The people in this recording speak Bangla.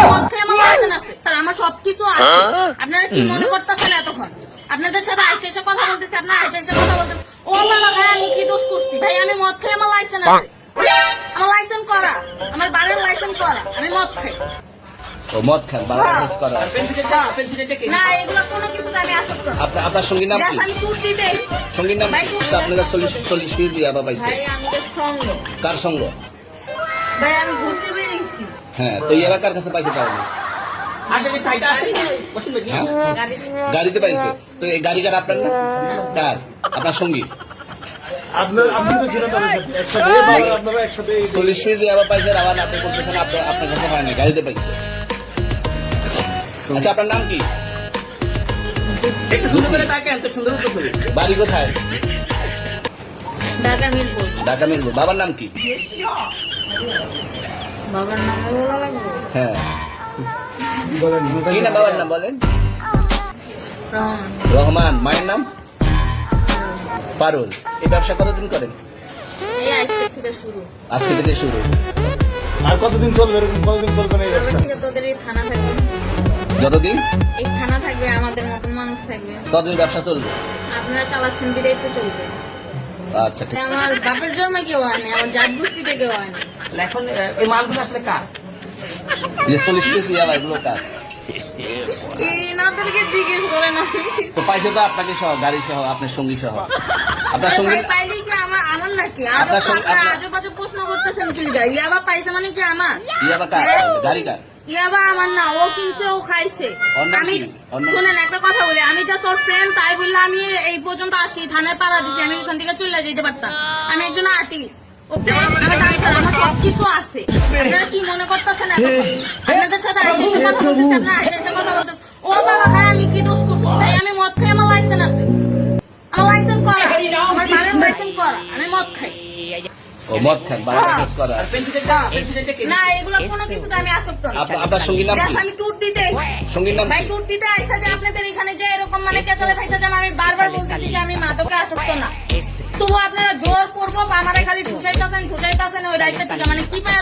মদ খেয়ে আমার লাইসেন্স আছে, আমার সবকিছু আছে। আপনারা কি মনে করতেছেন এতক্ষণ? আপনাদের সাথে আইসে এসে কথা বলতেছি, আপনারা আইসে এসে কথা বলতেন। ও বাবা ভাই, আমি কি দোষ করছি? ভাই আমি মদ খেয়ে আমার লাইসেন্স আছে, আমার লাইসেন্স করা, আমার বাড়ির লাইসেন্স করা, আমি মদ খাই। ও মদ খান, বারবার টেস্ট করা। না, এগুলো কোনো কিছুতে আমি আসক্ত না। আপনার সঙ্গীর নাম কি? আমি ট্যুর দিতে এসেছি। সঙ্গীর নাম ভাই, আপনারা 40 কেজি ইয়াবা পাইছে। ভাই আমি তো সঙ্গ, কার সঙ্গ? ভাই আমি ঘুরতে বেরিয়েছি। হ্যাঁ, তো ইয়াবা কার কাছে পাইছে তাহলে? হ্যাঁ? গাড়িতে পাইছে। তো এই গাড়ি কার আপনার না? কার? আপনার সঙ্গী? আপনি তো ছিলেন তাদের সাথে একসাথে, আপনারা একসাথে 40 কেজি ইয়াবা পাইছে, আবার আপনি করতেছেন আপনার কাছে পায় না, গাড়িতে পাইছে। আচ্ছা, আপনার নাম কি? একটু সুন্দর করে তাকান তো, সুন্দর করে। বাড়ি কোথায়? ঢাকা মিরপুর। ঢাকা মিরপুর। বাবার নাম কি? বাবার নাম বলা লাগবে? হ্যাঁ, বলেন কি না বাবার নাম বলেন? রহমান। রহমান। মায়ের নাম? পারুল। এই ব্যবসা কতদিন করেন? এই আজকে থেকে শুরু। আজকে থেকে শুরু। আর কতদিন চলবে, এরকম কতদিন চলবে না এই তবে ব্যবসা? থেকে তোদের এই থানা থাকবে, যতদিন এই থানা থাকবে, আমাদের মতন মানুষ থাকবে। ততদিন ব্যবসা চলবে। আপনারা চালাচ্ছেন বিদায় তো চলবে। আচ্ছা, ঠিক। আমার বাপের জন্মে কেউ হয়নি, আমার জাত গোষ্ঠীতে কেউ হয়নি। এখন এই মালগুলো আসলে কার? যে 40 কেজি ইয়াবা, এগুলো কার? এনাদেরকে জিজ্ঞেস করেন আমি। তো পাইছে তো আপনাকে সহ, গাড়ি সহ, আপনার সঙ্গী সহ। আপনার সঙ্গী? ভাই পাইলে কি আমার নাকি? আপনার সঙ্গে- আপনারা আজব আজব প্রশ্ন করতেছেন কি লিগা? ইয়াবা পাইছে মানে কি আমার? ইয়াবা কার? গাড়ি কার? ইয়াবা আমার না, ও কিনছে, ও খাইছে। ওর নাম আমি কি? ওর নাম? শুনেন একটা কথা বলি, আমি যা তোর ফ্রেন্ড তাই বললে আমি এই পর্যন্ত আসি, থানায় পাড়া দিছি, আমি এখান থেকে চলে যেতে পারতাম। আমি একজন আর্টিস্ট, ওকে, আমার ডান্সার, আমার সবকিছু আছে। আপনারা কি মনে করতেছেন এতক্ষণ? আপনাদের সাথে আইসে এসে কথা বলতেছি, আপনারা আইসে এসে কথা বলতেন। ও বাবা ভাই, আমি কি দোষ করছি? ভাই আমি মদ খাই, আমার লাইসেন্স আছে, আমার লাইসেন্স করা, আমার বাড়ির লাইসেন্স করা, আমি মদ খাই। ও মদ খান, বারবার টেস্ট করা। না, এগুলো কোনো কিছুতে আমি আসক্ত না। আপনার সঙ্গীর নাম কি? Yes, আমি ট্যুর দিতে এসেছি। সঙ্গীর নাম ভাই কি? ট্যুর দিতে আইসা যে আপনাদের এখানে যে এরকম মানে কেতলে থাকতে যে আমি বারবার বলতেছি যে আমি মাদকে আসক্ত না, তবু আপনারা জোর করবো আমারে খালি ঠুসাইতেছেন ওই রাইতে থেকে, মানে কি পায়